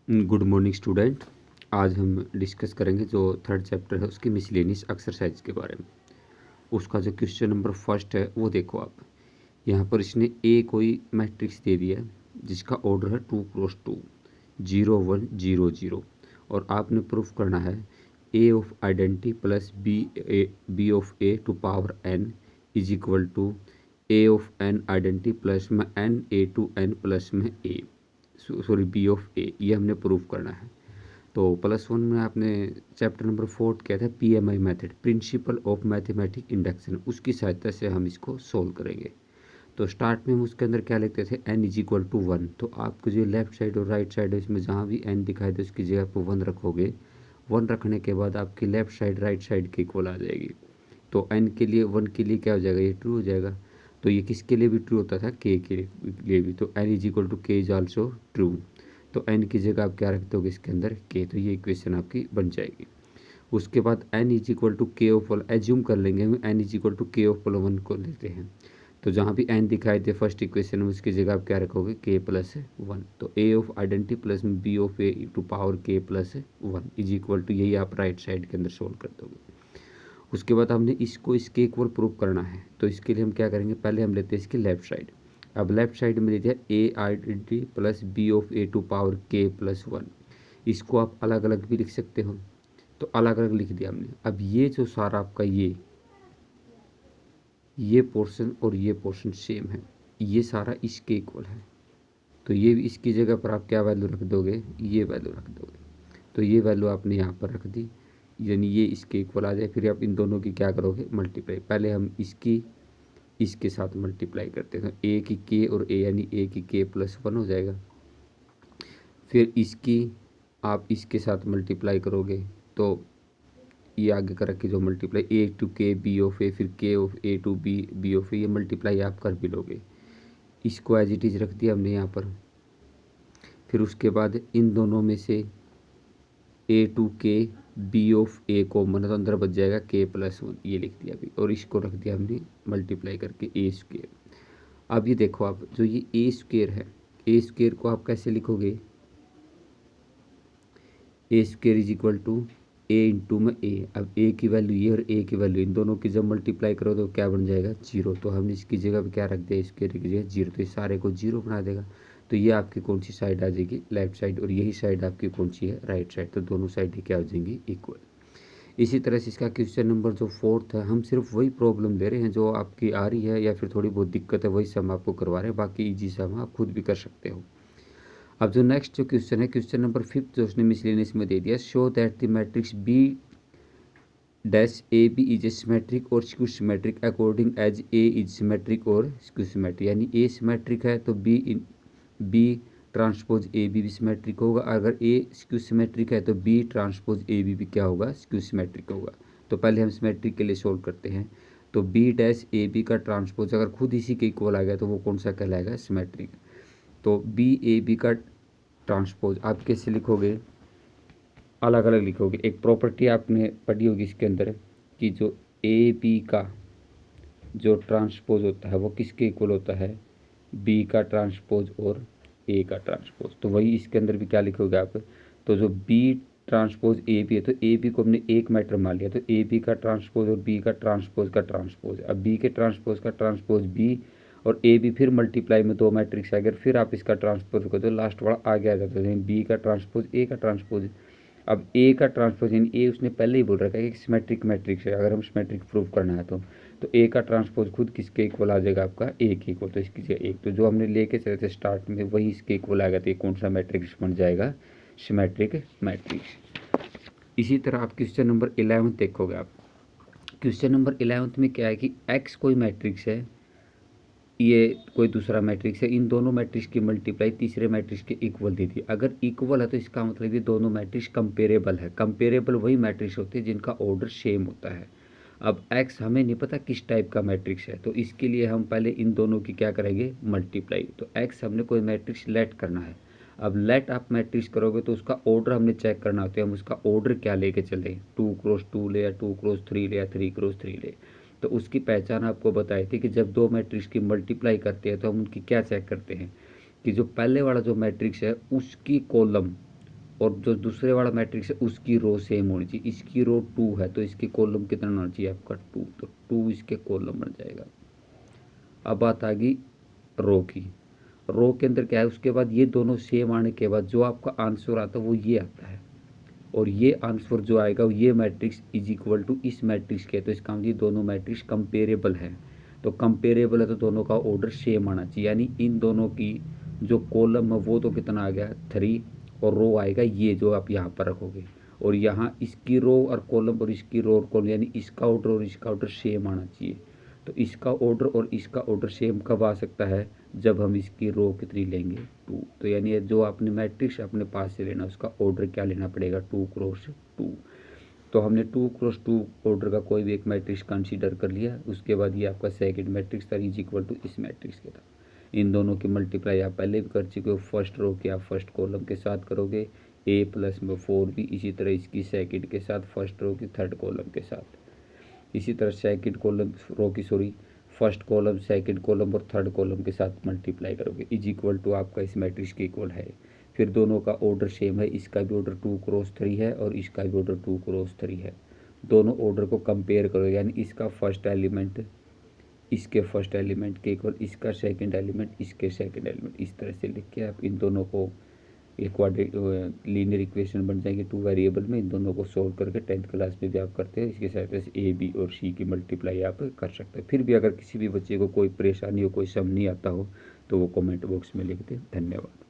Good morning student. आज हम discuss करेंगे जो थर्ड चैप्टर है उसकी मिसलेनियस एक्सरसाइज के बारे में। उसका जो क्वेश्चन नंबर फर्स्ट है वो देखो आप। यहाँ पर इसने ए कोई मैट्रिक्स दे दिया है जिसका ऑर्डर है 2x2 0 1 0 0 और आपने प्रूफ करना है A of identity plus B of A to power N is equal to A of N identity plus में N A to N plus में A sorry B of A, ये हमने proof करना है। तो +1 में आपने चैप्टर नंबर 4 किया था PMI method, principle of mathematic induction, उसकी सहायता से हम इसको सोल्व करेंगे। तो स्टार्ट में हम उसके अंदर क्या लिखते थे n इज इक्वल टू 1। तो आपको जो लेफ्ट साइड और राइट साइड है इसमें जहाँ भी n दिखाई दे उसकी जगह पर 1 रखोगे। 1 रखने के बाद आपकी लेफ्ट साइड राइट साइड के इक्वल आ जाएगी। तो n के लिए 1 के लिए क्या हो जाएगा, ये ट्रू हो जाएगा। तो ये किसके लिए भी ट्रू होता था, k के लिए भी। तो n is equal to k is also true. तो n की जगह आप क्या रख दोगे इसके अंदर, k। तो ये इक्वेशन आपकी बन जाएगी। उसके बाद n is equal to k of assume कर लेंगे हम, n is equal to k of 1 को लेते हैं। तो जहाँ भी n दिखाई दे फर्स्ट इक्वेशन में उसकी जगह आप क्या रखोगे, k प्लस 1। तो a of identity plus b of a to power k plus 1 is equal to, यही आप राइट साइड के अंदर सोल्व कर दोगे। उसके बाद हमने इसको इसके इक्वल प्रूव करना है। तो इसके लिए हम क्या करेंगे, पहले हम लेते हैं इसकी लेफ्ट साइड। अब लेफ्ट साइड में ले दिया A identity plus B of A to power K plus 1। इसको आप अलग अलग भी लिख सकते हो, तो अलग अलग लिख दिया हमने। अब ये जो सारा आपका ये पोर्शन और ये पोर्शन सेम है, ये सारा इसके इक्वल है। तो ये भी इसकी जगह पर आप क्या वैल्यू रख दोगे, ये वैल्यू रख दोगे। तो ये वैल्यू आपने यहाँ पर रख दी, यानी ये इसके इक्वल आ जाए। फिर आप इन दोनों की क्या करोगे, मल्टीप्लाई। पहले हम इसके साथ मल्टीप्लाई करते हैं। ए की के और ए यानी ए की के प्लस 1 हो जाएगा। फिर इसकी आप इसके साथ मल्टीप्लाई करोगे तो ये आगे कर रखी जो multiply A to K B of A, फिर K of A to B of A, ये मल्टीप्लाई आप कर भी लोगे। इसको एज इट इज़ रख दिया हमने यहाँ पर। फिर उसके बाद इन दोनों में से ए to K B of A common है तो अंदर बच जाएगा के प्लस 1, ये लिख दिया अभी। और इसको रख दिया हमने मल्टीप्लाई करके ए स्क्वेयर। अब ये देखो आप, जो ये ए स्क्वेयर है, ए स्क्वेयर को आप कैसे लिखोगे, A square is equal to A into में ए। अब ए की वैल्यू ये और ए की वैल्यू, इन दोनों की जब मल्टीप्लाई करो तो क्या बन जाएगा, 0। तो हमने इसकी जगह पे क्या रख दिया, स्क्वेयर की जगह 0। तो इस सारे को 0 बना देगा। तो ये आपकी कौन सी साइड आ जाएगी, लेफ्ट साइड। और यही साइड आपकी कौन सी है, राइट साइड। तो दोनों साइड क्या हो जाएंगी, इक्वल। इसी तरह से इसका क्वेश्चन नंबर जो 4 है, हम सिर्फ वही प्रॉब्लम ले रहे हैं जो आपकी आ रही है या फिर थोड़ी बहुत दिक्कत है, वही सम आपको करवा रहे हैं। बाकी ईजी सम आप खुद भी कर सकते हो। अब जो नेक्स्ट जो क्वेश्चन है, क्वेश्चन नंबर 5 जो उसने मिसलेनियस में दे दिया, show that the matrix B dash A B is a symmetric और skew symmetric according as A is symmetric और स्क्यू सिमेट्रिक। यानी ए सिमेट्रिक है तो B transpose A B symmetric होगा। अगर ए स्क्यू सिमेट्रिक है तो बी ट्रांसपोज ए बी क्या होगा, स्क्यू सिमेट्रिक होगा। तो पहले हम सिमेट्रिक के लिए सोल्व करते हैं। तो बी डैश ए बी का ट्रांसपोज अगर खुद इसी के इक्वल आ गया तो वो कौन सा कहलाएगा, सिमेट्रिक। तो बी ए बी का ट्रांसपोज आप कैसे लिखोगे, अलग अलग लिखोगे। एक प्रॉपर्टी आपने पढ़ी होगी इसके अंदर कि जो ए बी का जो ट्रांसपोज होता है वो किसके इक्वल होता है, बी का ट्रांसपोज और ए का ट्रांसपोज। तो वही इसके अंदर भी क्या लिखोगे आप। तो जो बी ट्रांसपोज ए बी है, तो ए बी को हमने एक मैटर मान लिया। तो ए बी का ट्रांसपोज और बी का ट्रांसपोज। अब बी के ट्रांसपोज का ट्रांसपोज बी और ए बी फिर मल्टीप्लाई में 2 मैट्रिक्स आ गया, फिर आप इसका ट्रांसपोज कर दो, लास्ट वाला आगे आ जाता है बी का ट्रांसपोज ए का ट्रांसपोज। अब ए का ट्रांसपोज यानी ए उसने पहले ही बोल रखा है कि सिमेट्रिक मैट्रिक्स है, अगर हम सिमेट्रिक प्रूव करना है तो ए का ट्रांसपोज खुद किसके इक्वल आ जाएगा, आपका ए के इक्वल। तो इसकी जगह एक, तो जो हमने लेके चले थे स्टार्ट में वही इसके इक्वल आ गया। तो ये कौन सा मैट्रिक्स बन जाएगा, सिमेट्रिक मैट्रिक्स। इसी तरह आप क्वेश्चन नंबर 11 देखोगे आप। क्वेश्चन नंबर 11 में क्या है कि एक्स कोई मैट्रिक्स है, ये कोई दूसरा मैट्रिक्स है, इन दोनों मैट्रिक्स की मल्टीप्लाई तीसरे मैट्रिक्स के इक्वल दी थी। अगर इक्वल है तो इसका मतलब ये दोनों मैट्रिक्स कंपेरेबल है। कंपेरेबल वही मैट्रिक्स होते हैं जिनका ऑर्डर सेम होता है। अब x हमें नहीं पता किस टाइप का मैट्रिक्स है, तो इसके लिए हम पहले इन दोनों की क्या करेंगे, मल्टीप्लाई। तो x हमने कोई मैट्रिक्स लेट करना है। अब लेट आप मैट्रिक्स करोगे तो उसका ऑर्डर हमने चेक करना होता है। हम उसका ऑर्डर क्या लेके चले, 2x2 ले या 2x3 ले या 3x3 ले। तो उसकी पहचान आपको बताई थी कि जब 2 मैट्रिक्स की मल्टीप्लाई करते हैं तो हम उनकी क्या चेक करते हैं कि जो पहले वाला जो मैट्रिक्स है उसकी कॉलम और जो दूसरे वाला मैट्रिक्स है उसकी रो सेम होनी चाहिए। इसकी रो 2 है तो इसके कॉलम कितना होना चाहिए आपका 2, तो 2 इसके कॉलम बन जाएगा। अब बात आ गई रो की। रो के अंदर क्या है, उसके बाद ये दोनों सेम आने के बाद जो आपका आंसर आता है वो ये आता है, और ये आंसर जो आएगा ये मैट्रिक्स इज इक्वल टू इस मैट्रिक्स के, तो इसका मतलब ये दोनों मैट्रिक्स कंपेरेबल है। तो कंपेरेबल है तो दोनों का ऑर्डर सेम आना चाहिए, यानी इन दोनों की जो कॉलम है वो तो कितना आ गया 3, और रो आएगा ये जो आप यहाँ पर रखोगे, और यहाँ इसकी रो और कॉलम और इसकी रो और कॉलम, यानी इसका ऑर्डर और इसका ऑर्डर सेम आना चाहिए। तो इसका ऑर्डर और इसका ऑर्डर सेम कब आ सकता है, जब हम इसकी रो कितनी लेंगे 2। तो यानी जो आपने मैट्रिक्स अपने पास से लेना उसका ऑर्डर क्या लेना पड़ेगा 2 क्रॉस 2। तो हमने 2 क्रॉस 2 ऑर्डर का कोई भी एक मैट्रिक्स कंसीडर कर लिया। उसके बाद ये आपका सेकंड मैट्रिक्स था इज इक्वल टू इस मैट्रिक्स के था। इन दोनों की मल्टीप्लाई आप पहले भी कर चुके हो, फर्स्ट रो की आप फर्स्ट कॉलम के साथ करोगे a प्लस 4 भी, इसी तरह इसकी सेकंड के साथ फर्स्ट रो की थर्ड कॉलम के साथ, इसी तरह सेकंड कॉलम रो की फर्स्ट कॉलम सेकंड कॉलम और थर्ड कॉलम के साथ मल्टीप्लाई करोगे इज इक्वल टू आपका इस मैट्रिक्स के इक्वल है। फिर दोनों का ऑर्डर सेम है, इसका भी ऑर्डर 2 क्रॉस 3 है और इसका भी ऑर्डर 2 क्रॉस 3 है। दोनों ऑर्डर को कंपेयर करो, यानी इसका फर्स्ट एलिमेंट इसके फर्स्ट एलिमेंट के इक्वल, इसका सेकंड एलिमेंट इसके सेकंड एलिमेंट, इस तरह से लिख के आप इन दोनों को एक लीनियर इक्वेशन बन जाएंगे 2 वेरिएबल में। इन दोनों को सोल्व करके 10th क्लास में भी आप करते हैं, इसके साथ ए बी और सी की मल्टीप्लाई आप कर सकते हैं। फिर भी अगर किसी भी बच्चे को कोई परेशानी हो, कोई समझ नहीं आता हो तो वो कमेंट बॉक्स में लिख दें। धन्यवाद।